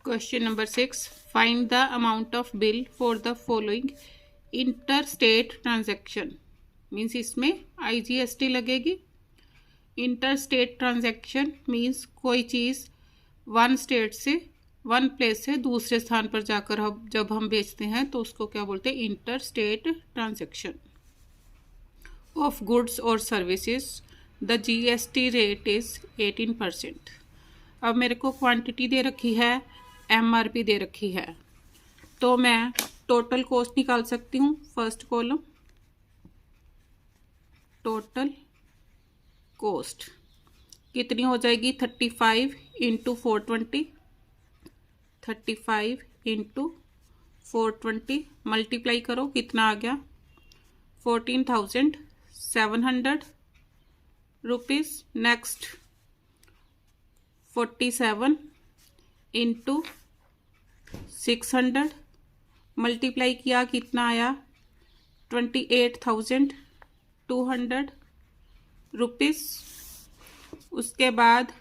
Question number 6. Find the amount of bill for the following interstate transaction. Means इसमें IGST लगेगी. Interstate transaction means कोई चीज़ one state से one place से दूसरे स्थान पर जाकर जब हम बेचते हैं तो उसको क्या बोलते हैं? Interstate transaction. ऑफ गुड्स और services the GST rate is 18%. अब मेरे को क्वांटिटी दे रखी है, MRP दे रखी है, तो मैं टोटल कॉस्ट निकाल सकती हूँ. फर्स्ट कॉलम टोटल कॉस्ट कितनी हो जाएगी? 35 इंटू 420. 35 इंटू 420 मल्टीप्लाई करो, कितना आ गया? 14,700 रुपीज़. नेक्स्ट 47 इंटू 600 मल्टीप्लाई किया, कितना आया? 28,200 रुपीज़. उसके बाद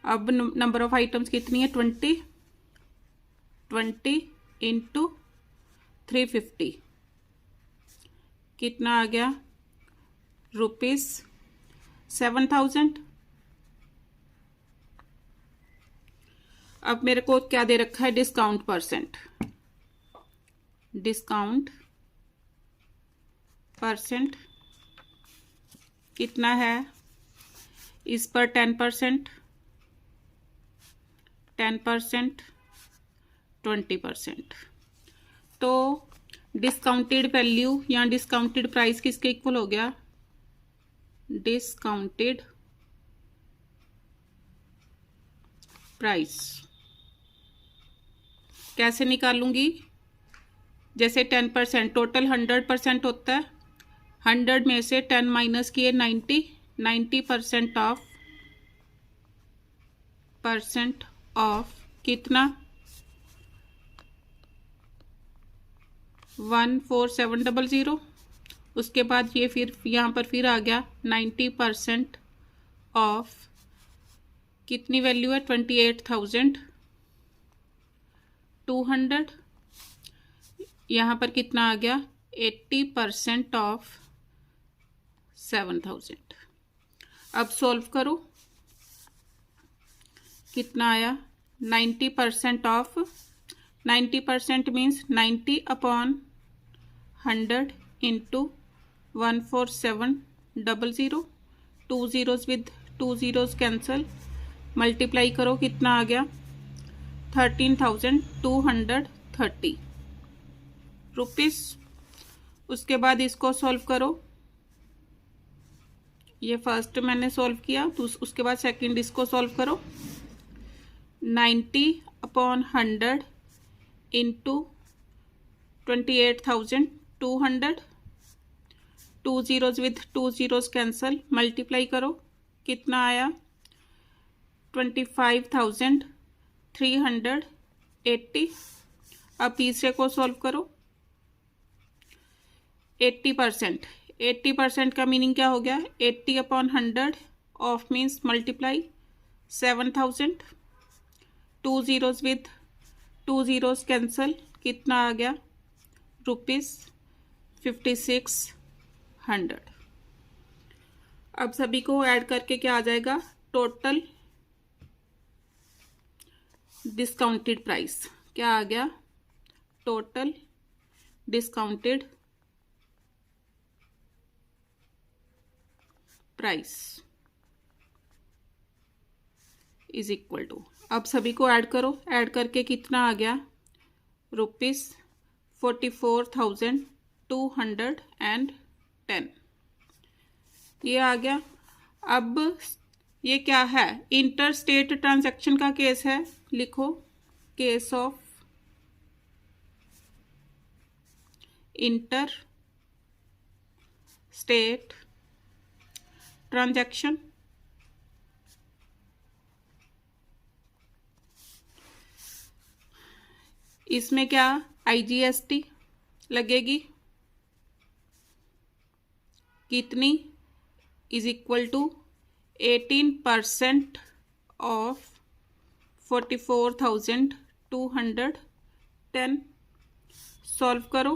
अब नंबर ऑफ आइटम्स कितनी है? 20 इंटू 350 कितना आ गया? रुपीज़ 7,000. अब मेरे को क्या दे रखा है? Discount percent. डिस्काउंट परसेंट कितना है? इस पर 10%, 10%, 20%. तो डिस्काउंटेड वैल्यू या डिस्काउंटेड प्राइस किसके इक्वल हो गया? Discounted price. कैसे निकालूंगी? जैसे 10%, टोटल 100% होता है. 100 में से 10 माइनस किए 90% ऑफ कितना? 14700. उसके बाद ये फिर यहाँ पर फिर आ गया 90% ऑफ कितनी वैल्यू है? 28,200. यहाँ पर कितना आ गया? 80% ऑफ 7,000. अब सॉल्व करो, कितना आया? 90% of 90% means 90 upon 100 into 14700. 2 zeros with 2 zeros cancel. Multiply करो, कितना आ गया? 13,230 रुपीज़. उसके बाद इसको सॉल्व करो. ये फर्स्ट मैंने सॉल्व किया, तो उसके बाद सेकंड इसको सॉल्व करो. 90 upon 100 into 28,200. 2 zeros with 2 zeros cancel. Multiply करो, कितना आया? 25,380. अब तीसरे को सॉल्व करो. 80% का मीनिंग क्या हो गया? 80 upon 100 off means multiply 7,000. 2 zeros with 2 zeros cancel. कितना आ गया? रुपीज़ 5,600. अब सभी को ऐड करके क्या आ जाएगा? टोटल डिस्काउंटेड प्राइस क्या आ गया? Total discounted price is equal to. अब सभी को ऐड करो, ऐड करके कितना आ गया? रुपीज़ 44,210 ये आ गया. अब ये क्या है? इंटर स्टेट ट्रांजैक्शन का केस है. लिखो, case of inter state transaction. इसमें क्या IGST लगेगी? कितनी? Is equal to 18% of 44,210। Solve करो।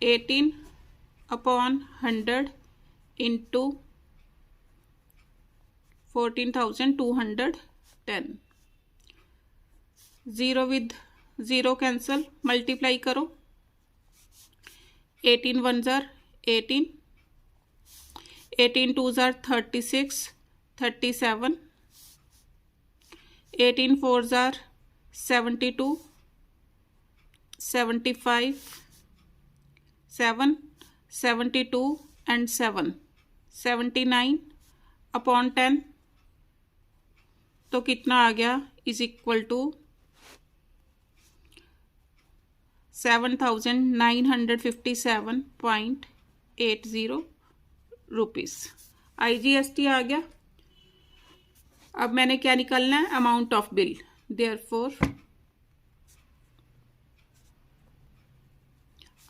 18/100 into 14,210। Zero with zero cancel, multiply करो। 18 1 ज़ार 18, 18 2 ज़ार 36, 37, 18 4 ज़ार 72, 75, 7, 72 एंड 7, 79/10। तो कितना आ गया? Is equal to 7,957.80 rupees. IGST आ गया। अब मैंने क्या निकालना है? Amount of bill. Therefore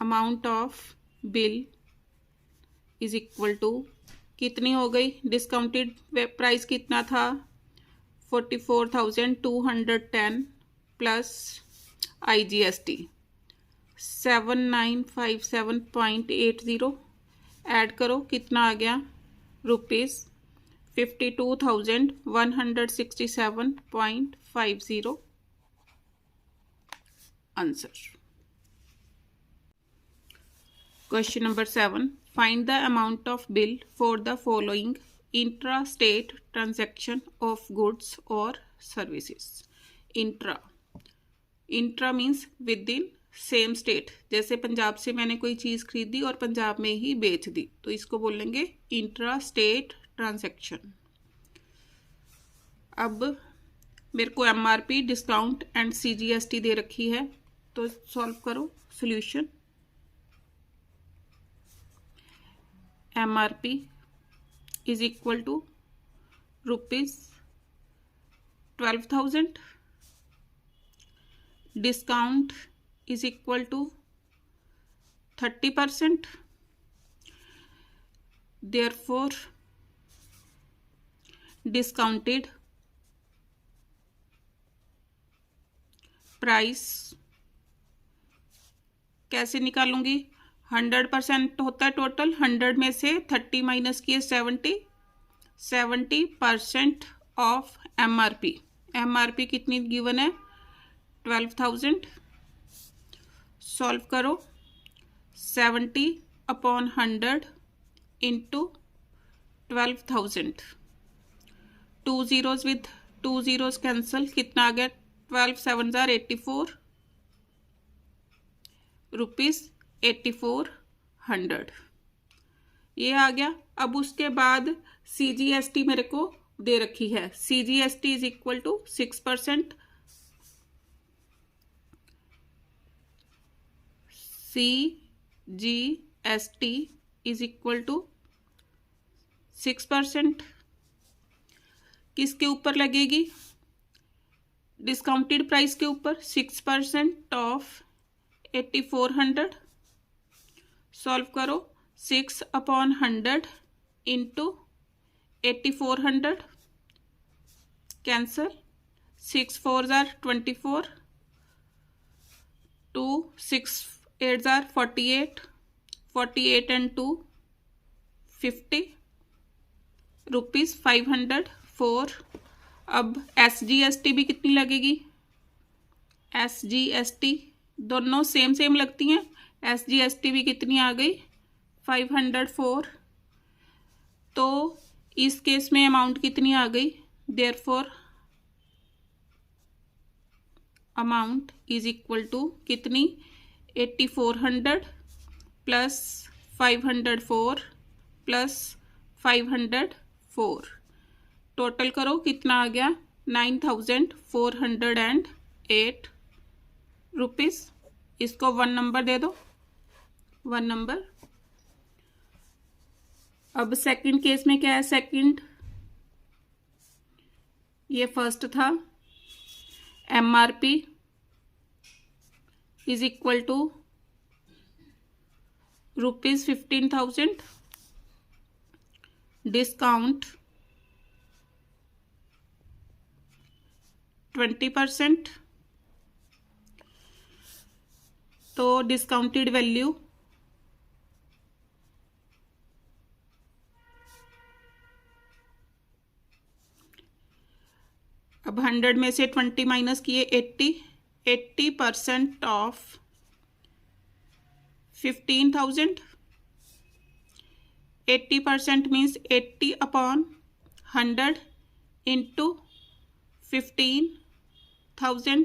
amount of bill is equal to कितनी हो गई? डिस्काउंटेड प्राइस कितना था? 44,210 प्लस IGST 7,957.80। ऐड करो, कितना आ गया? Rupees 52,167.50। Answer. Question number 7. Find the amount of bill for the following intra-state transaction of goods or services. Intra means within same state. जैसे पंजाब से मैंने कोई चीज़ खरीदी और पंजाब में ही बेच दी, तो इसको बोलेंगे इंट्रा-स्टेट ट्रांजैक्शन। अब मेरे को MRP, डिस्काउंट एंड CGST दे रखी है, तो सॉल्व करो। Solution. MRP is equal to rupees 12,000. Discount is equal to 30%. Therefore, discounted price कैसे निकालूंगी? 100% होता है टोटल, 100 में से 30 माइनस किए 70% ऑफ MRP। MRP कितनी गिवन है? 12,000। सॉल्व करो। 70/100 into 12,000। 2 zeros with 2 zeros cancel, कितना आ गया? 12 7 ज़ार 84 रुपीज़ 8400। ये आ गया। अब उसके बाद CGST मेरे को दे रखी है। CGST is equal to 6%। CGST is equal to 6%। किसके ऊपर लगेगी? डिस्काउंटेड प्राइस के ऊपर। 6% ऑफ 8400। सॉल्व करो। 6/100 इंटू 8400 कैंसल। 6 4 ज़ार 24, 2 6 8 ज़ार 48, 48 एंड 2 50 रुपीज़ 504। अब SGST भी कितनी लगेगी? SGST दोनों सेम सेम लगती हैं। SGST भी कितनी आ गई? 504। तो इस केस में अमाउंट कितनी आ गई? Therefore amount is equal to कितनी? 8400 प्लस 504 प्लस 504। टोटल करो, कितना आ गया? 9,408 रुपीज़। इसको 1 नंबर दे दो, 1 नंबर। अब सेकंड केस में क्या है? सेकंड, ये फर्स्ट था। MRP is equal to rupees 15,000। Discount 20%, तो डिस्काउंटेड वैल्यू अब 100 में से 20 माइनस किए 80% of 15,000। 80% means 80 upon 100 into 15,000।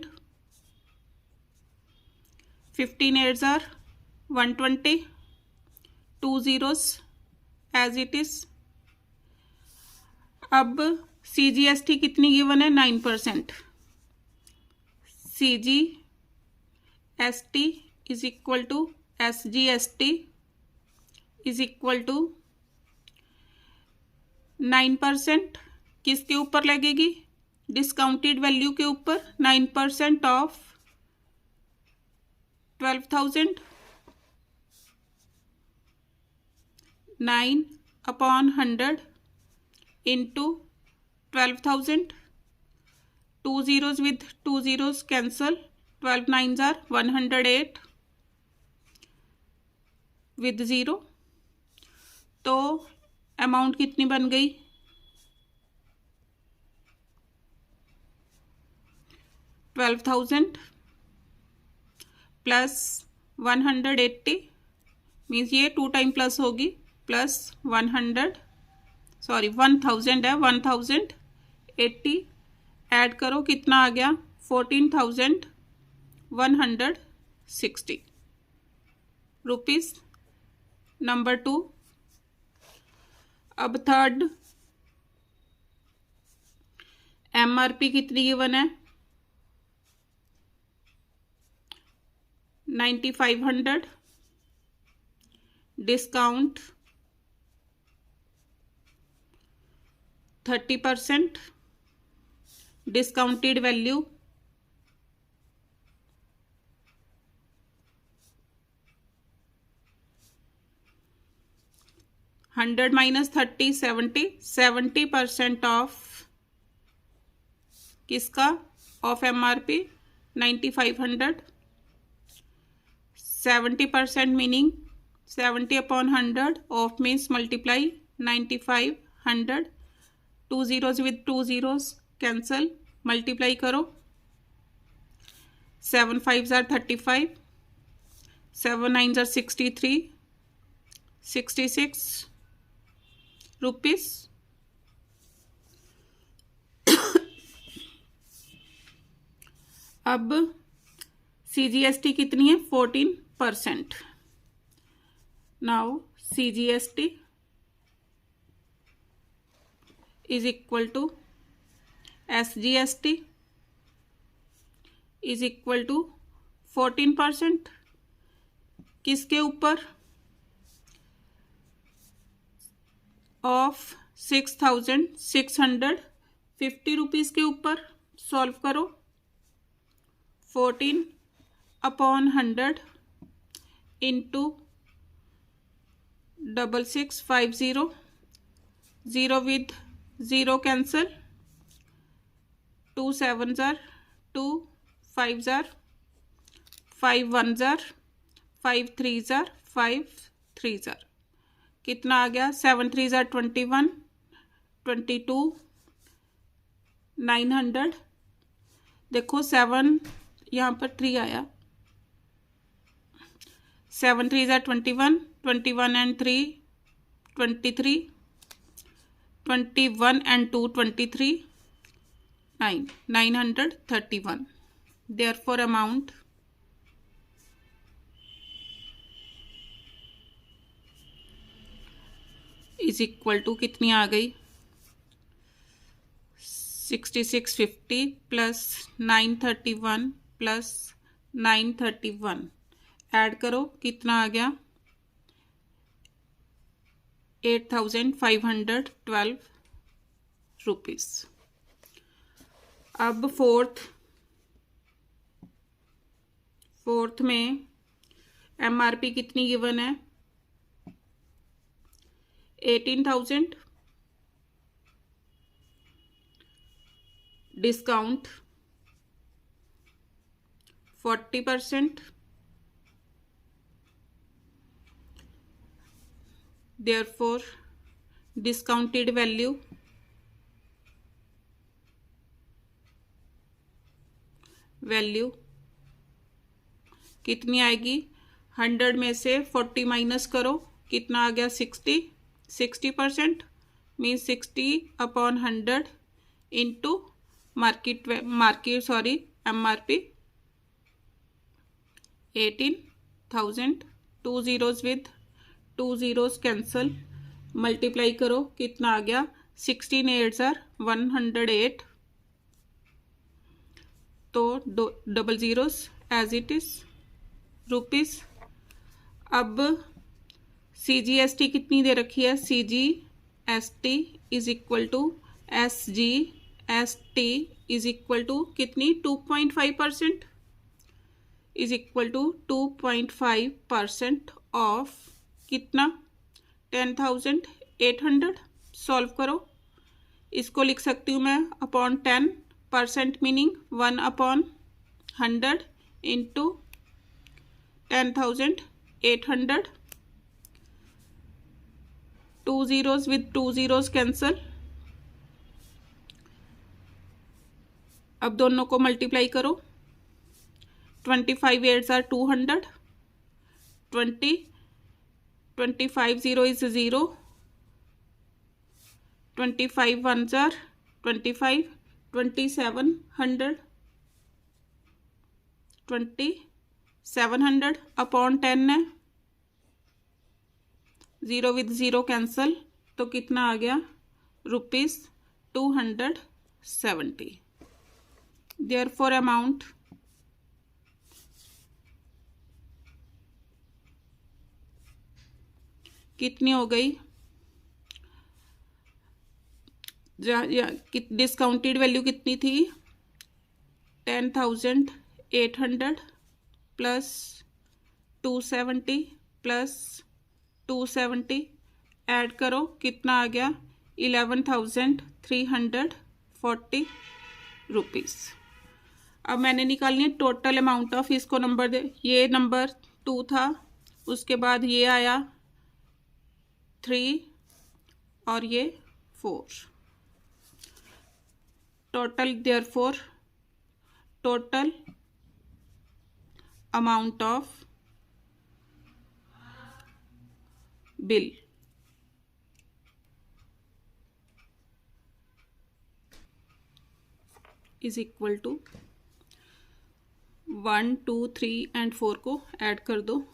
15 8s are 120, 2 zeros as it is। अब CGST कितनी गिवन है? 9%। CGST is equal to SGST is equal to 9%। किसके ऊपर लगेगी? डिस्काउंटेड वैल्यू के ऊपर। 9% of 12,000। 9 upon 100 into 12,000। 2 zeros with 2 zeros cancel। 12 9s are 108 with 0। तो amount कितनी बन गई? 12,000 प्लस 180 मीन्स ये 2 टाइम प्लस होगी, प्लस 1000 है। 1080 ऐड करो, कितना आ गया? 14,160 रुपीज। नंबर 2। अब थर्ड, MRP कितनी गिवन है? 9,500। Discount 30%। Discounted value 100 minus 30 70। 70% off किसका? Off MRP 9,500। 70% meaning 70 upon 100 off means multiply 9,500। 2 zeros with 2 zeros cancel, multiply करो। 7 5s are 35। 7 9s are 63। 66 rupees. अब CGST कितनी है? 14%। Now CGST is equal to SGST is equal to 14%। किसके ऊपर? Of 6,650 rupees के ऊपर। Solve करो। 14 upon 100 into 6650। 0 with 0 cancel. 2 7s are 2, 5s are 5 1s are 5 3s are 5 3s are। कितना आ गया? 7 3s are 21, 22, 900। देखो 7 यहाँ पर 3 आया। 7 3s are 21, 21 and 3 23, 21 and 2 23, 931। Therefore amount is equal to कितनी आ गई? 6650 प्लस 931 प्लस 931 ऐड करो, कितना आ गया? 8,512 रुपीज। अब फोर्थ में MRP कितनी गिवन है? 18,000। डिस्काउंट 40%, therefore discounted value कितनी आएगी? 100 में से 40 माइनस करो, कितना आ गया? 60% means 60/100 into MRP 18,000, 2 zeros with 2 zeros cancel, multiply करो, कितना आ गया? 16 8 are 108, तो double zeros as it is rupees. अब CGST कितनी दे रखी है? CGST is equal to SGST is equal to कितनी? 2.5% इज इक्वल टू 2.5% ऑफ कितना? 10,800। सॉल्व करो, इसको लिख सकती हूँ मैं upon 10%, meaning 1/100 into 10,800, 2 zeros with 2 zeros cancel, अब दोनों को मल्टीप्लाई करो, 25 8 are 200, 25 0 is 0, 25 1s are 25, 2700 upon 10 है, 0 with 0 कैंसल, तो कितना आ गया? ₹270। देयरफॉर अमाउंट कितनी हो गई? डिस्काउंटेड वैल्यू कितनी थी? 10,800 प्लस 270 प्लस 270 ऐड करो, कितना आ गया? 11,340 रुपीज़। अब मैंने निकालनी है टोटल अमाउंट ऑफ, इसको नंबर दे, ये नंबर 2 था, उसके बाद ये आया 3 और ये 4। Total therefore total amount of bill is equal to 1 2 3 and 4 को ऐड कर दो,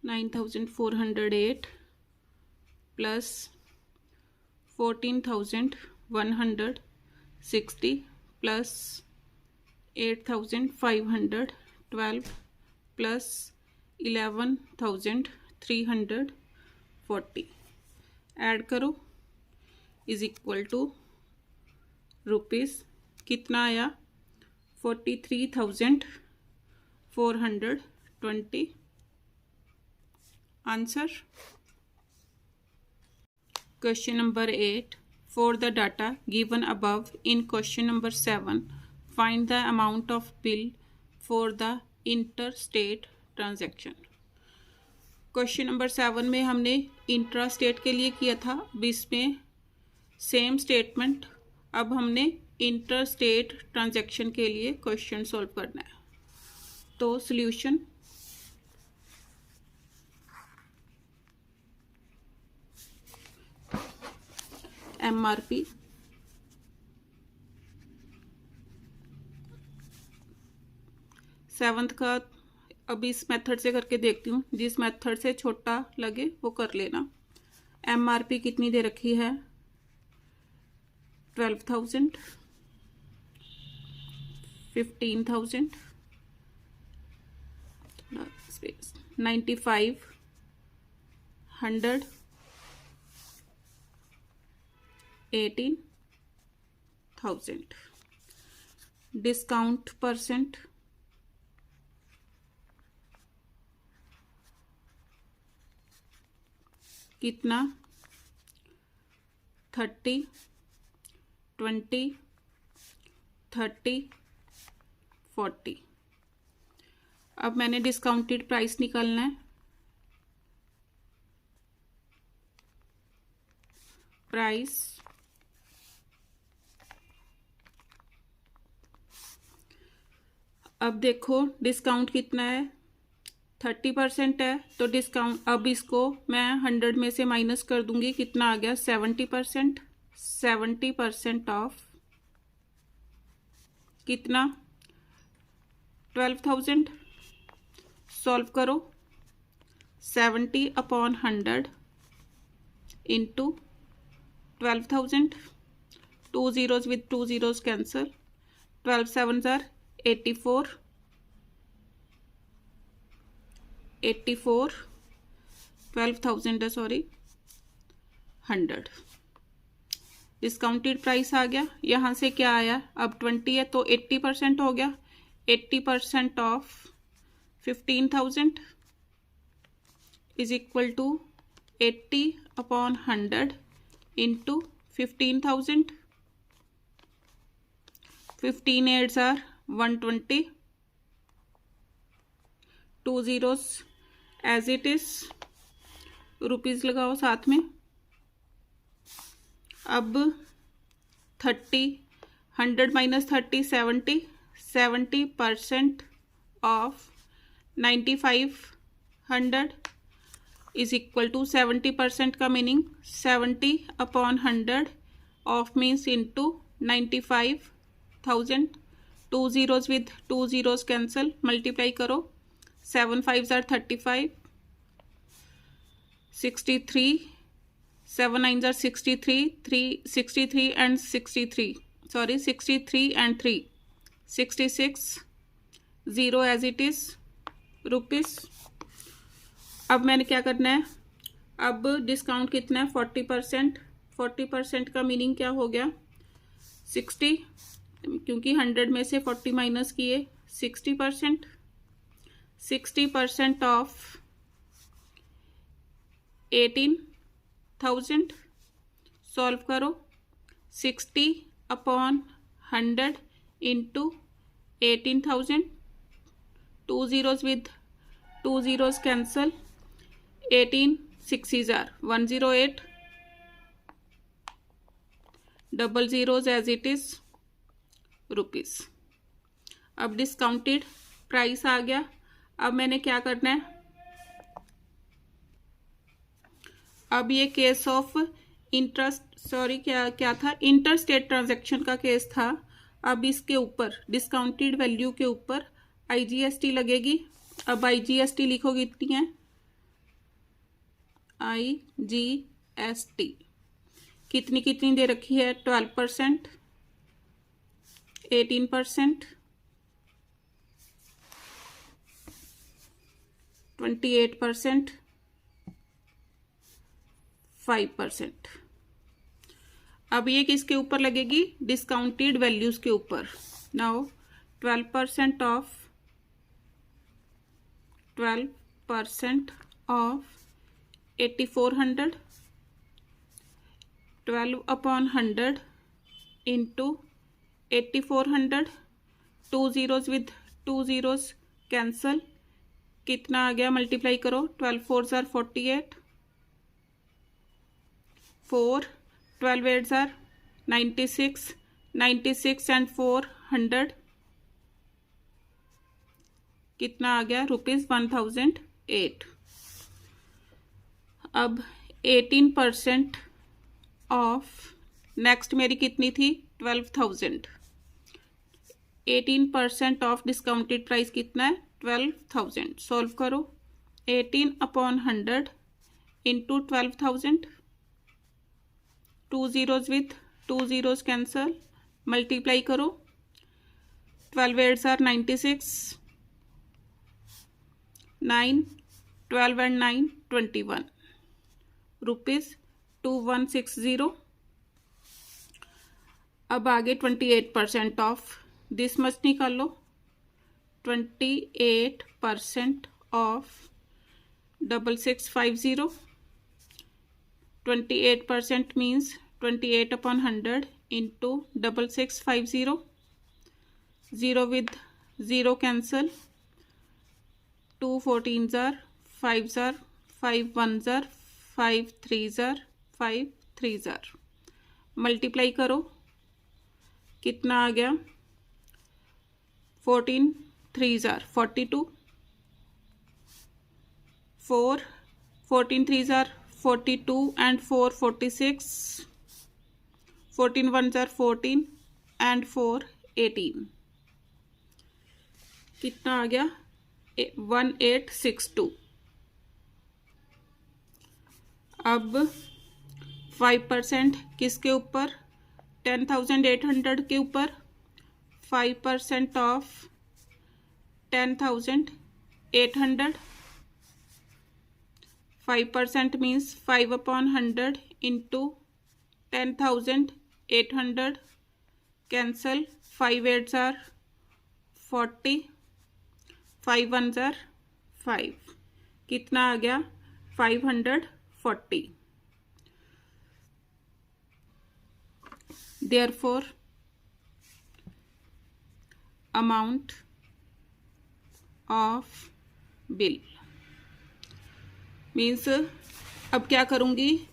9,408 प्लस 14,160 प्लस 8,512 प्लस 11,340 ऐड करो इज इक्वल टू रुपीज़ कितना आया? 43,420। Answer question number 8 for the data given above in question number 7 find the amount of bill for the interstate transaction। Question number 7 में हमने intra state के लिए किया था, अब इसमें सेम स्टेटमेंट, अब हमने इंटर स्टेट ट्रांजैक्शन के लिए क्वेश्चन सॉल्व करना है। तो सॉल्यूशन MRP सेवंथ का अभी इस मेथड से करके देखती हूँ, जिस मेथड से छोटा लगे वो कर लेना। MRP कितनी दे रखी है? 12,000, 15,000, 95, 100, 18,000। डिस्काउंट परसेंट कितना? 30, 20, 30, 40। अब मैंने डिस्काउंटेड प्राइस निकालना है। प्राइस अब देखो डिस्काउंट कितना है, 30% है, तो डिस्काउंट अब इसको मैं 100 में से माइनस कर दूंगी, कितना आ गया 70%। 70% ऑफ कितना 12,000। सॉल्व करो, 70/100 into 12,000। 2 zeros with 2 zeros cancel, 12 sevens are 84, 12,000 है, सॉरी 100। डिस्काउंटेड प्राइस आ गया। यहाँ से क्या आया, अब 20 है तो 80% हो गया। 80% of 15,000 is equal to 80/100 into 15,000। 15 8s are 120, 2 zeros as it is, rupees लगाओ साथ में। अब 30, 100 minus 30 70, 70% of 9500 is equal to 70% का meaning 70/100 of means into 95,000। 2 zeros with 2 zeros cancel, multiply करो, 7 5s are 35, 63, 7 9s are 63, 63 and 63, sorry 63 and 3, 66, 0 as it is, rupees. अब मैंने क्या करना है, अब डिस्काउंट कितना है 40%। 40% का मीनिंग क्या हो गया 60, क्योंकि 100 में से 40 माइनस किए 60%। 60% ऑफ 18,000। सॉल्व करो, 60/100 into 18,000। 2 zeros with 2 zeros cancel, 18 6s are 108, double zeros as it is, rupees. अब डिस्काउंटेड प्राइस आ गया। अब मैंने क्या करना है, अब ये केस ऑफ इंटरेस्ट, सॉरी क्या था, इंटर स्टेट ट्रांजैक्शन का केस था। अब इसके ऊपर डिस्काउंटेड वैल्यू के ऊपर IGST लगेगी। अब IGST लिखो कितनी है, IGST कितनी कितनी दे रखी है, 12%, 18%, 28%, 5%। अब ये किसके ऊपर लगेगी, डिस्काउंटेड वैल्यूज के ऊपर। Now 12% of 8400, 12/100 into 8400। 2 zeros with 2 zeros cancel, कितना आ गया, मल्टीप्लाई करो, 12 4s are 48, 4 12 8s are 96, 96 and 400 कितना आ गया, ₹1008। अब 18% ऑफ, नेक्स्ट मेरी कितनी थी 12,000। 18% ऑफ डिस्काउंटेड प्राइस कितना है 12,000। सॉल्व करो, 18/100 into 12,000। 2 zeros with 2 zeros cancel, multiply करो, 12 8s are 96, 9 12 and 9 21, ₹2160। अब आगे 28% ऑफ, दिस मच निकाल लो, 28% of 6650। 28% means 28/100 into 6650, 0 with 0 cancel, 2 14s are, 5s are, 5 1s are, 5 3s are, 5 3s are. Multiply करो, कितना आ गया? 14 3s are 42, 14 3s are 42 and 4 46, 14 1s are 14 and 4 18. कितना आ गया? 1862. अब 5% किसके ऊपर? 10,800 के ऊपर. 5% of 10,800. 5% means 5/100 into 10,800. Cancel. 5 8s are 40, 5 1s are 5. कितना आ गया? 540. Therefore, amount of bill means, अब क्या करूँगी?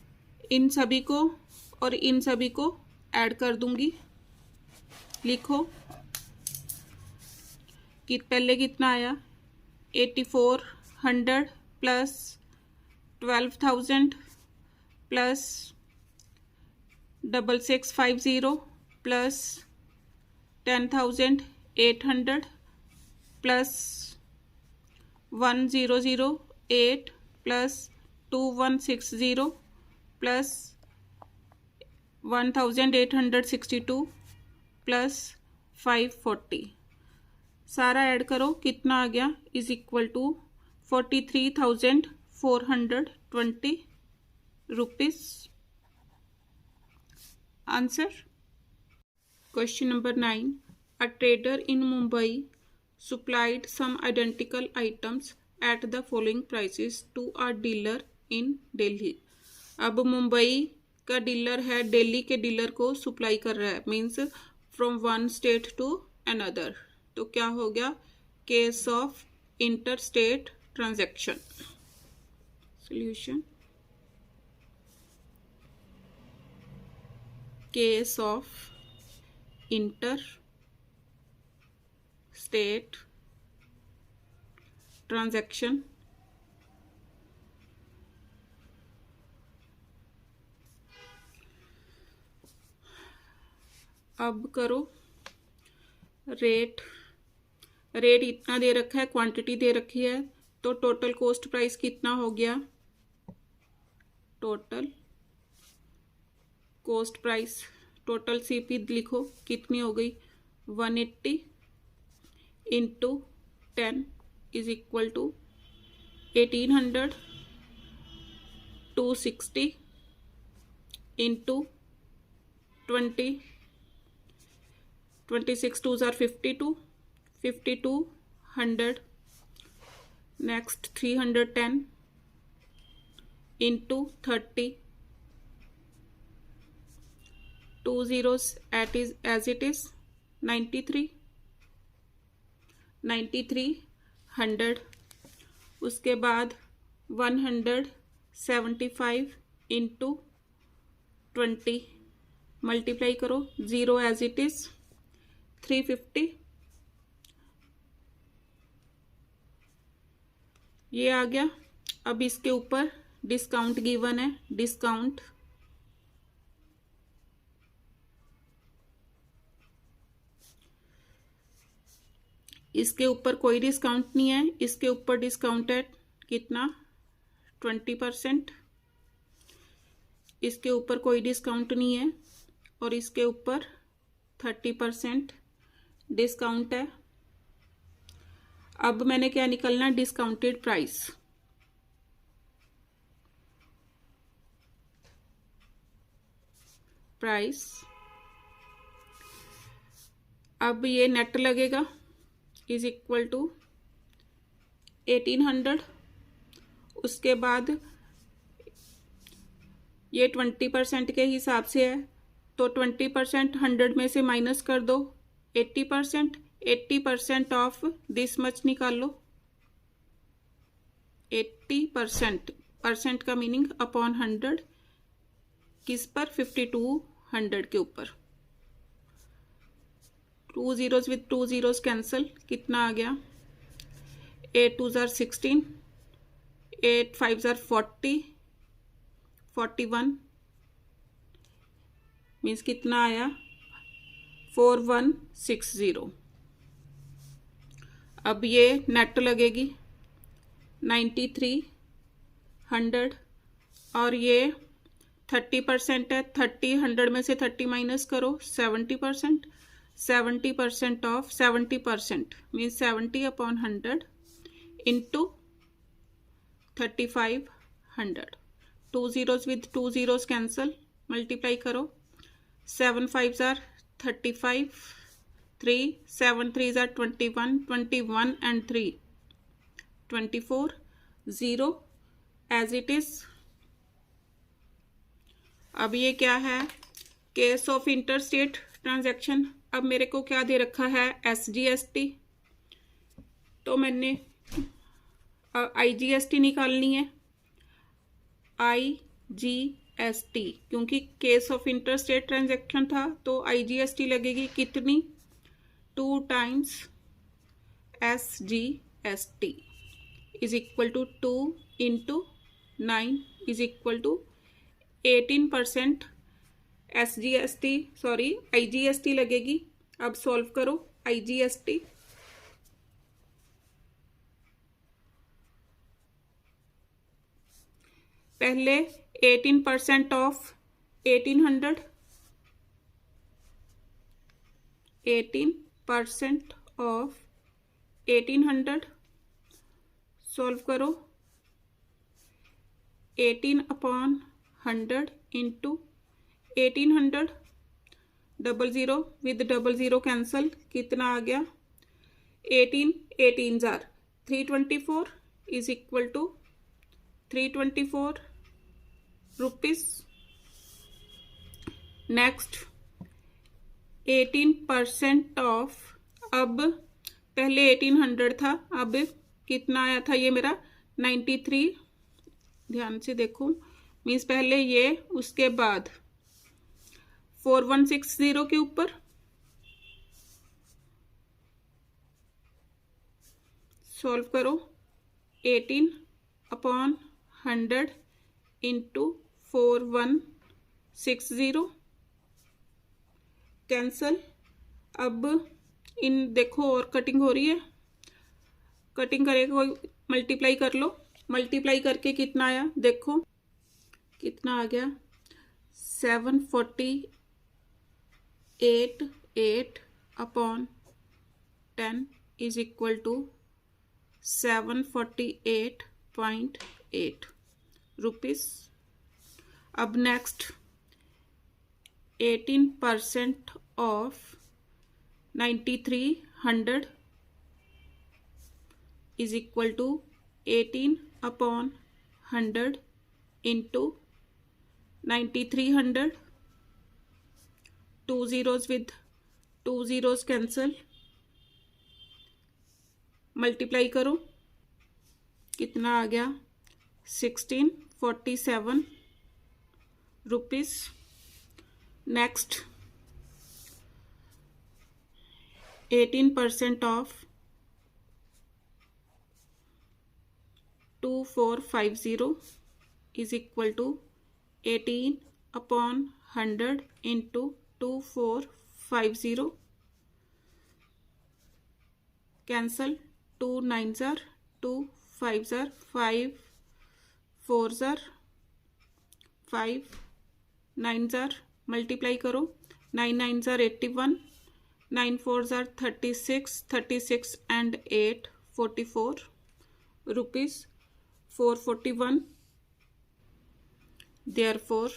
इन सभी को और इन सभी को ऐड कर दूंगी. लिखो कि पहले कितना आया? 8400 plus 12,000 plus 6650 plus 10,800 plus 1008 plus 2160 plus 1862 plus 540. सारा ऐड करो, कितना आ गया? Is equal to 43,420 rupees. Answer. Question number 9. A trader in Mumbai supplied some identical items at the following prices to a dealer in Delhi. अब मुंबई का dealer है, दिल्ली के dealer को सप्लाई कर रहा है, means from one state to another. तो क्या हो गया? Case of inter state transaction. Solution. Case of inter state transaction. अब करो. रेट इतना दे रखा है, क्वांटिटी दे रखी है, तो टोटल कॉस्ट प्राइस कितना हो गया? Total cost price, total CP लिखो, कितनी हो गई? 180 into 10 is equal to 1800. 260 into 20, 26 2s are 52, 5200. Next 310 into 30, 2 zeros as it is 9300. उसके बाद 175 into 20 मल्टीप्लाई करो. 0 as it is 350. ये आ गया. अब इसके ऊपर डिस्काउंट गिवन है, डिस्काउंट इसके ऊपर कोई डिस्काउंट नहीं है, इसके ऊपर डिस्काउंट है कितना? 20%. इसके ऊपर कोई डिस्काउंट नहीं है और इसके ऊपर 30% डिस्काउंट है. अब मैंने क्या निकलना? Discounted price. अब ये नेट लगेगा इज इक्वल टू 1800. उसके बाद ये 20% के हिसाब से है, तो 20% 100 में से माइनस कर दो. 80%. 80% ऑफ दिस मच निकाल लो। 80% परसेंट का मीनिंग अपॉन 100 किस पर? 5200 के ऊपर। 2 zeros विथ 2 zeros कैंसल, कितना आ गया? 8 2 जार 16, 8 5 जार 40, 41 मीन्स कितना आया? 4160। अब ये नेट लगेगी 9300 और ये 30% है। 100 में से 30 माइनस करो, 70%। 70% of 70% means 70 upon 100 into 3500। 2 zeros with 2 zeros cancel, multiply करो। 7 5 जार 35, 3 7 3 जार 21, 21 and 3 24, 0 एज इट इज। अब ये क्या है? Case of inter state transaction. अब मेरे को क्या दे रखा है? SGST। तो मैंने IGST निकालनी है। IGST क्योंकि case of inter state transaction था तो IGST लगेगी कितनी? 2 times SGST is equal to 2 इंटू 9 इज इक्वल टू 18% IGST लगेगी। अब सॉल्व करो IGST। पहले 18% ऑफ 1800, 18% ऑफ 1800 सॉल्व करो। 18 अपॉन 100 इंटू 1800, 00 विद 00 कैंसल, कितना आ गया? 18 18 जार 324 is equal to 324 rupees. Next 18% of, अब पहले 1800 था, अब कितना आया था ये मेरा? 93। ध्यान से देखो, मीन्स पहले ये, उसके बाद 4160 के ऊपर सॉल्व करो। 18 अपॉन 100 इंटू 4160 कैंसल। अब इन देखो और कटिंग हो रही है, कटिंग करेगा कोई, मल्टीप्लाई कर लो। मल्टीप्लाई करके कितना आया देखो, कितना आ गया? 748 upon 10 is equal to 748.8 rupees. अब next 18% off 9300 is equal to 18 upon 100 into 9300, 2 zeros with 2 zeros cancel, multiply करो, कितना आ गया? 1647 rupees. Next 18% off 2450 is equal to 18 upon 100 into 2450 cancel, 2 9s are 2 5s are 5 4s are 5 9s are multiply करो, 9 9s are 81, 9 4s are 36, 36 and 8 44 rupees 441. Therefore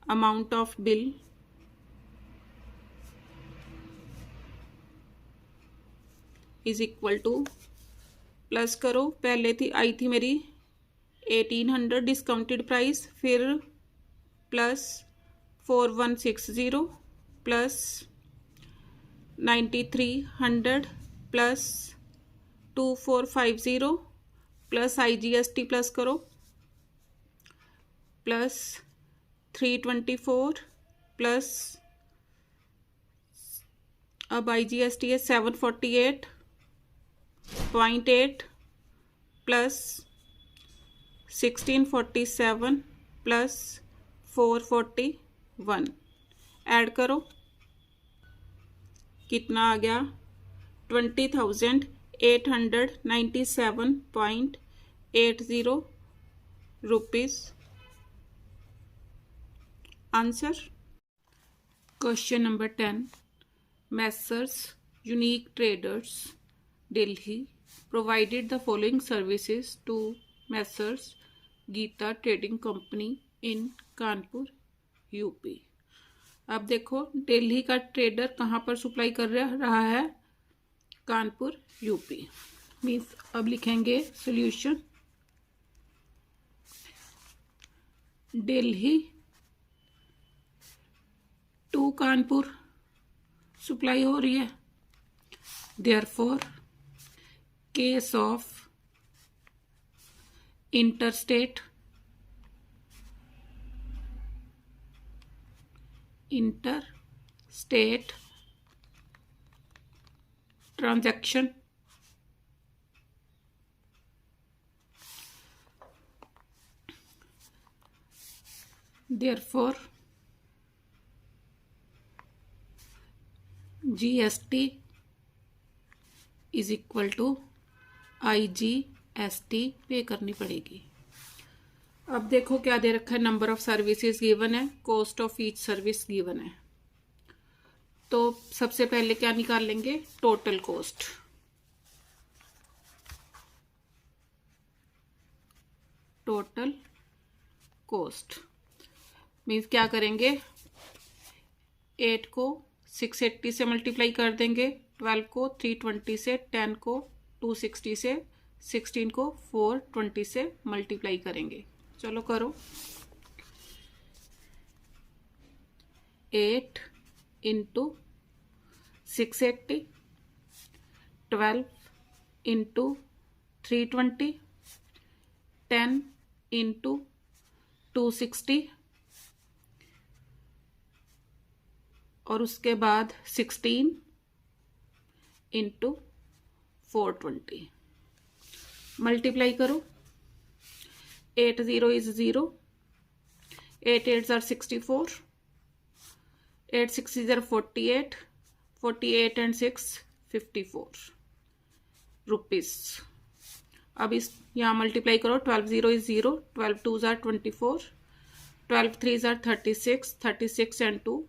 amount of bill is equal to, plus करो, पहले थी आई थी मेरी 1800 discounted price, फिर plus 4160 plus 9300 plus 2450 plus IGST plus करो plus 324 plus अब IGST है 748.8 प्लस 1647 प्लस 441 ऐड करो, कितना आ गया 20,897.80 rupees. Answer. Question number 10, Messrs Unique Traders Delhi provided the following services to Messrs Geeta Trading Company in Kanpur UP. अब देखो दिल्ली का ट्रेडर कहाँ पर सप्लाई कर रहा है, कानपुर यूपी। मीन्स अब लिखेंगे solution, Delhi to Kanpur supply हो रही है, therefore case of interstate transaction therefore GST is equal to IGST pay करनी पड़ेगी। अब देखो क्या दे रखा है, नंबर ऑफ सर्विसेज गिवन है, cost of each service given है। तो सबसे पहले क्या निकाल लेंगे, total cost. Total cost means क्या करेंगे, 8 को 680 से मल्टीप्लाई कर देंगे, 12 को 320 से, 10 को 260 से, 16 को 420 से मल्टीप्लाई करेंगे। चलो करो, 8 इंटू 680, 12 इंटू 320, 10 इंटू 260 और उसके बाद 16 इंटू 420 मल्टीप्लाई करो। 8 0 is 0, 8 8s are 64, 8 6s are 48, 48 and 6 54 rupees. अब इस यहाँ मल्टीप्लाई करो, 12 0 is 0, 12 2s are 24, 12 3s are 36, 36 and 2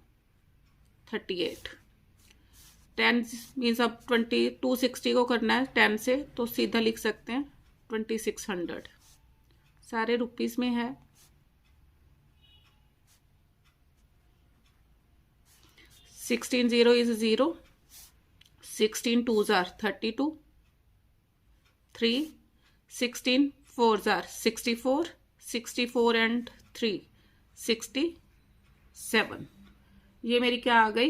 38, 10 means अब 260 को करना है 10 से, तो सीधा लिख सकते हैं 2600, सारे रुपीस में है। 16 0 is 0, 16 2s are 32, 3 16 4s are 64, 64 and 3 67। ये मेरी क्या आ गई,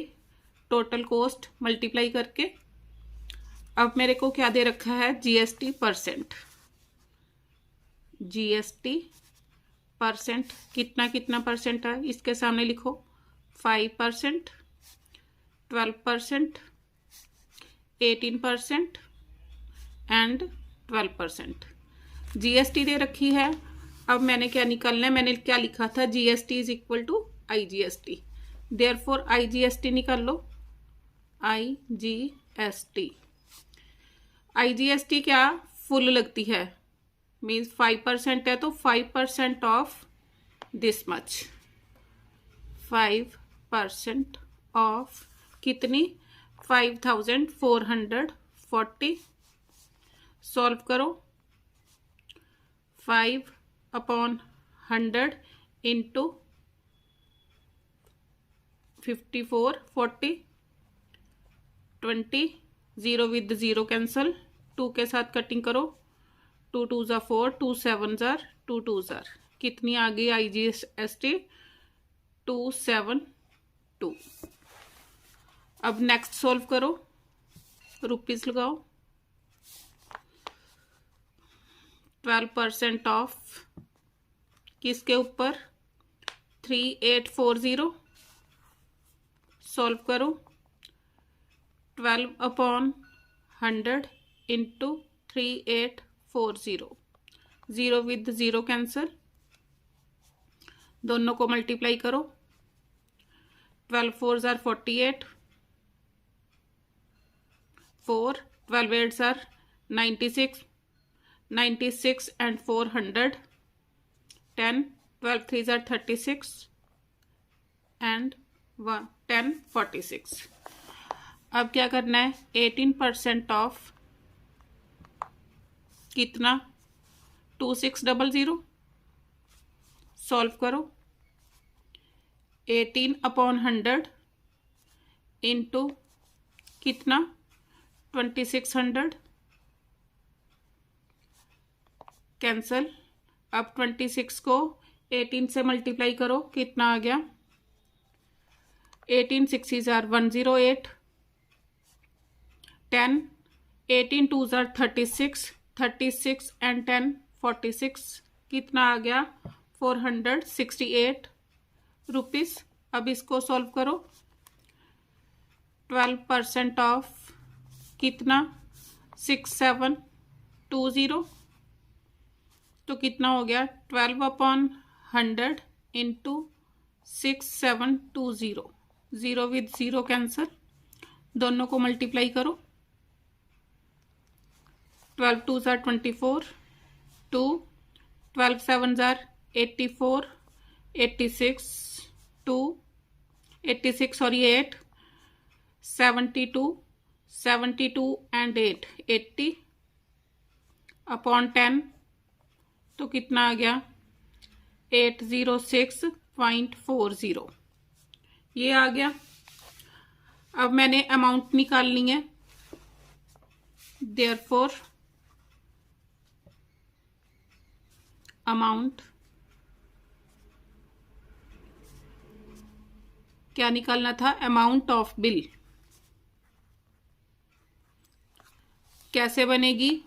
टोटल कॉस्ट मल्टीप्लाई करके। अब मेरे को क्या दे रखा है, GST परसेंट। GST परसेंट कितना कितना परसेंट है, इसके सामने लिखो 5%, 12%, 18% एंड 12%। GST दे रखी है। अब मैंने क्या निकालना है, मैंने क्या लिखा था, GST is equal to IGST, therefore IGST निकाल लो। IGST क्या फुल लगती है, मीन्स 5% है तो 5% ऑफ दिस मच, 5% ऑफ कितनी 5440। सॉल्व करो, 5/100 इंटू 5440, 20, 0 विद 0 कैंसल, 2 के साथ कटिंग करो, 2 2s are 4, 2 7s are 2 2s are, कितनी आ गई IGST 272। अब नेक्स्ट सॉल्व करो, रुपीस लगाओ। 12% ऑफ किसके ऊपर? 3840। सॉल्व करो। 12/100 इंटू 3840। 0 विद 0 कैंसल, दोनों को मल्टीप्लाई करो। 12 4s are 48, 4, 12 8s are 96, 96 and 400, 10, 12 3s are 36 and 10 46। अब क्या करना है? 18% ऑफ कितना? 2600। सॉल्व करो। 18/100 इंटू कितना? 2600 कैंसल। अब 26 को 18 से मल्टीप्लाई करो, कितना आ गया? 18 6s are 108, 10, 18 2s are 36, 36 and 10 46, कितना आ गया? 468 रुपीस। अब इसको सॉल्व करो। 12% ऑफ कितना? 6720। तो कितना हो गया? 12/100 इंटू 6720। 0 विद 0 कैंसल, दोनों को मल्टीप्लाई करो। 12 2s are 24, 2, 12 7s are 84, 86, 2, 86 sorry 8, 72, 72 and 8, 80 upon 10। तो कितना आ गया? 806.40। ये आ गया। अब मैंने अमाउंट निकालनी है। देयरफॉर अमाउंट क्या निकालना था? Amount of bill. कैसे बनेगी?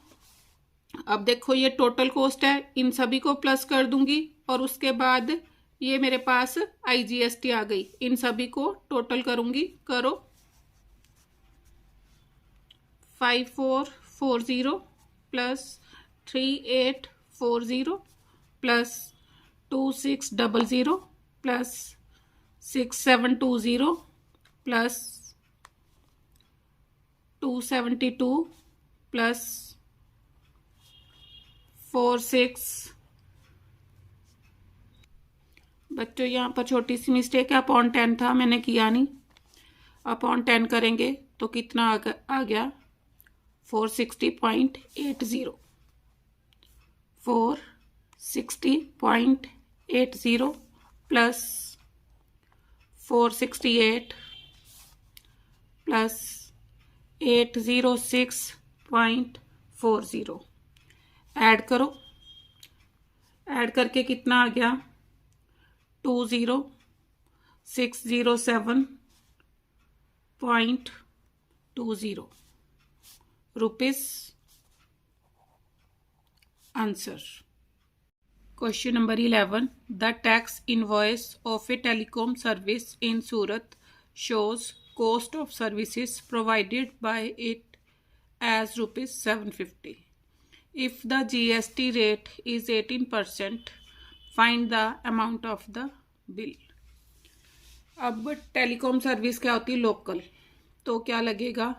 अब देखो, ये टोटल कॉस्ट है, इन सभी को प्लस कर दूंगी और उसके बाद ये मेरे पास IGST आ गई, इन सभी को टोटल करूंगी। करो। 5440 plus 3840 plus 2600 plus 6720 plus 272 plus 46। बच्चों यहाँ पर छोटी सी मिस्टेक है, अपॉन 10 था, मैंने किया नहीं। अपॉन 10 करेंगे तो कितना आ गया? 460.80। 460.80 प्लस 468 प्लस 806.40। ऐड करो। ऐड करके कितना आ गया? 20607.20 rupees. Answer. Question number 11। The tax invoice of a telecom service in Surat shows cost of services provided by it as ₹750. If the GST rate is 18%, find the amount of the bill. अब telecom service क्या होती है? Local. तो क्या लगेगा?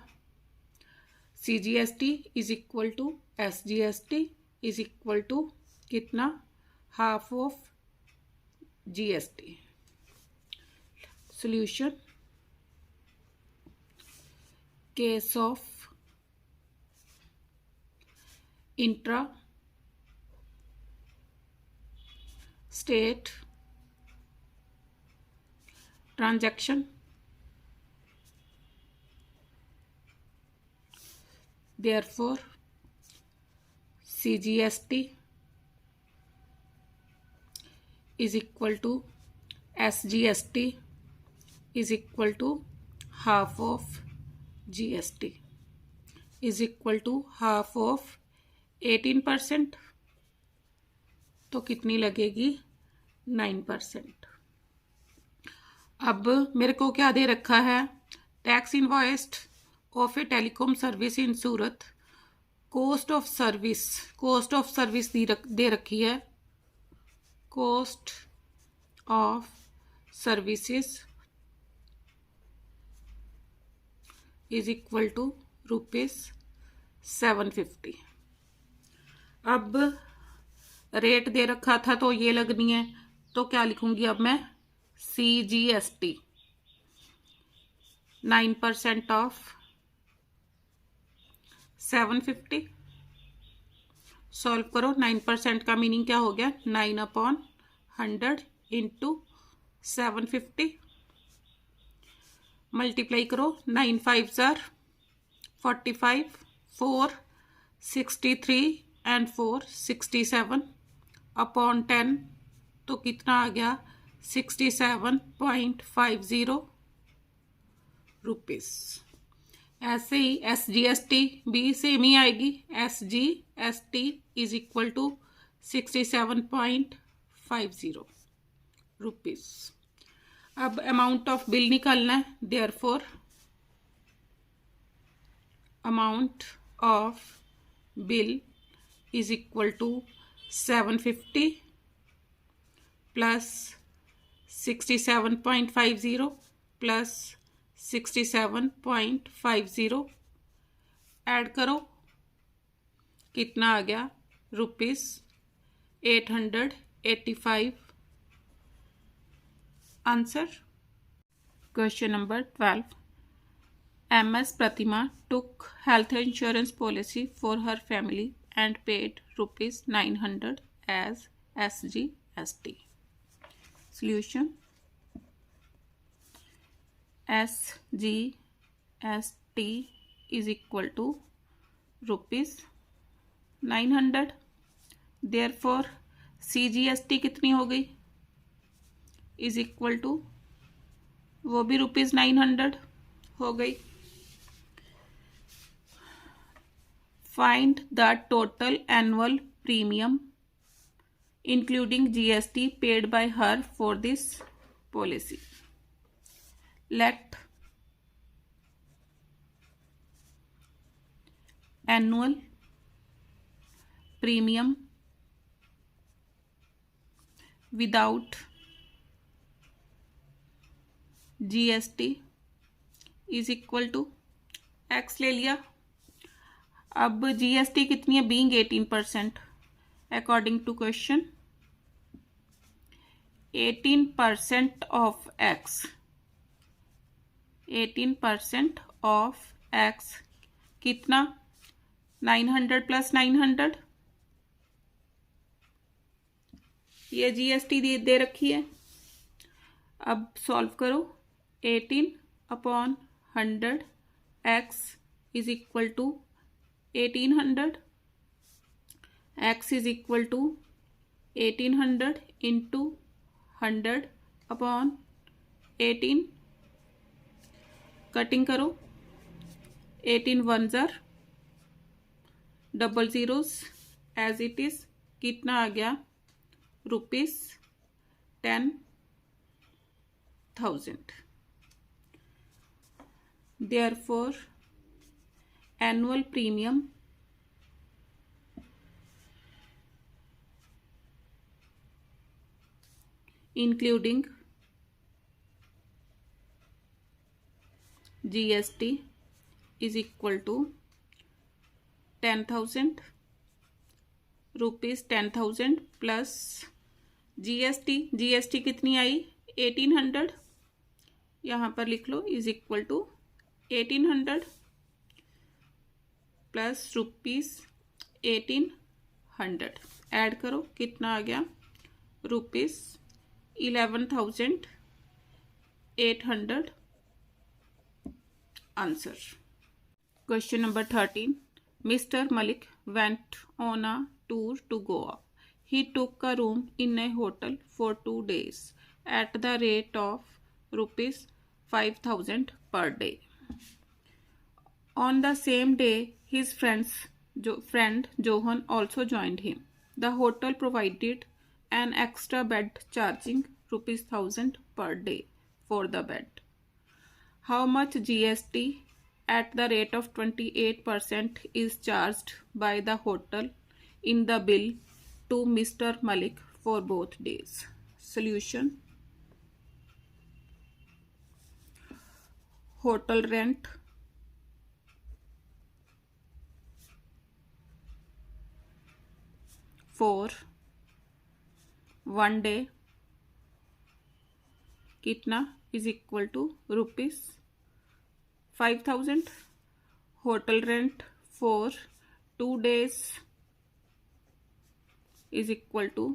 CGST is equal to SGST is equal to कितना? Half of GST। Solution. Case of intra state transaction, therefore CGST is equal to SGST is equal to half of GST is equal to half of 18%, तो कितनी लगेगी 9%। अब मेरे को क्या दे रखा है, tax invoiced of a telecom service in Surat, cost of service दे रखी है, cost of services is equal to ₹750। अब रेट दे रखा था तो ये लगनी है, तो क्या लिखूंगी अब मैं, CGST 9% ऑफ 750। सॉल्व करो, 9% का मीनिंग क्या हो गया, 9/100 इंटू 750, मल्टीप्लाई करो, 9 5 45, 4 63 एंड 4 67 अपॉन 10, तो कितना आ गया 67.50 रुपीस। ऐसे ही SGST भी सेम ही आएगी, SGST is equal to 67.50 rupees. अब अमाउंट ऑफ बिल निकालना है, therefore amount of bill is equal to 750 plus 67.50 plus 67.50, add करो, कितना आ गया, ₹885। Answer. Question number 12, MS Pratima took health insurance policy for her family and paid ₹900 as SGST. Solution: SGST is equal to ₹900, therefore CGST कितनी हो गई, is equal to, वो भी ₹900 हो गई। Find the total annual premium including GST paid by her for this policy. Let annual premium without GST is equal to X ले लिया। अब GST कितनी है, being 18%, according to question 18% of X, 18% of X कितना, 900 plus 900, ये GST दे रखी है। अब सॉल्व करो, 18/100 X is equal to 1800, X is equal to 1800 into 100/18, cutting करो, 18 1s are double zeros as it is, कितना आ गया, ₹10,000। Therefore annual premium including GST is equal to 10,000 rupees, 10,000 plus GST कितनी आई, 1800, यहाँ पर लिख लो, is equal to 1800 plus ₹1800, add करो, कितना आ गया, ₹11,800। Answer. Question number 13, Mr. Malik went on a tour to Goa. He took a room in a hotel for 2 days at the rate of 5,000 per day. On the same day, his friend Johan also joined him. The hotel provided an extra bed charging ₹1,000 per day for the bed. How much GST at the rate of 28% is charged by the hotel in the bill to Mr. Malik for both days? Solution: hotel rent, for 1 day कितना is equal to ₹5,000. Hotel rent for 2 days is equal to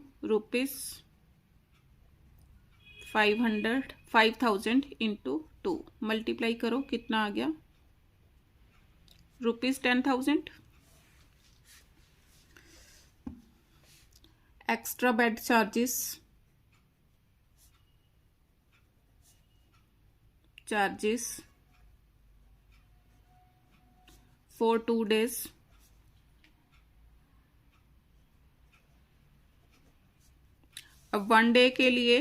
₹500. 5,000 into 2 multiply करो, कितना आ गया? ₹10,000. Extra bed charges for 2 days. अब 1 day के लिए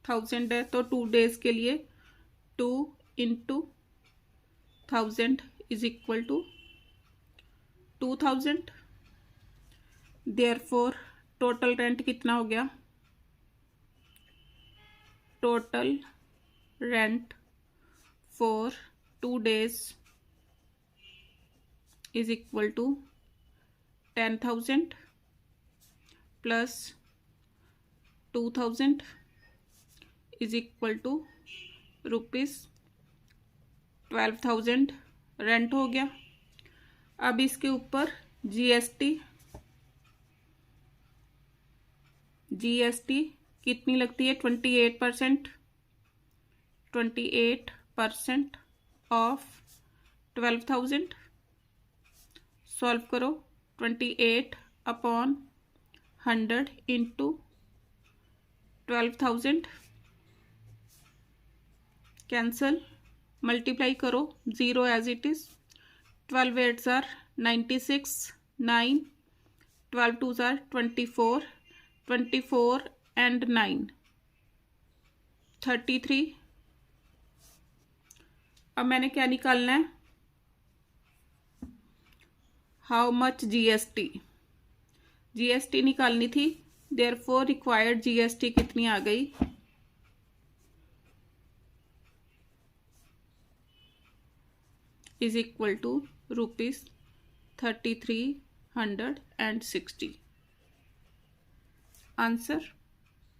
1000 है, तो 2 डेज के लिए 2 into 1000 is equal to 2000. Therefore total rent कितना हो गया? Total rent for 2 days is equal to 10,000 plus 2,000 is equal to ₹12,000 rent हो गया. अब इसके ऊपर जीएसटी कितनी लगती है? 28%. 28% ऑफ 12,000. सॉल्व करो. 28 अपॉन 100 इंटू 12,000. कैंसल. मल्टीप्लाई करो. 0 as it is. 12 8s are 96. 9. 12 2s are 24. 24 and 9 33. अब मैंने क्या निकालना है? हाउ मच जीएसटी निकालनी थी. देयरफॉर रिक्वायर्ड जीएसटी कितनी आ गई? Is equal to ₹3,360. आंसर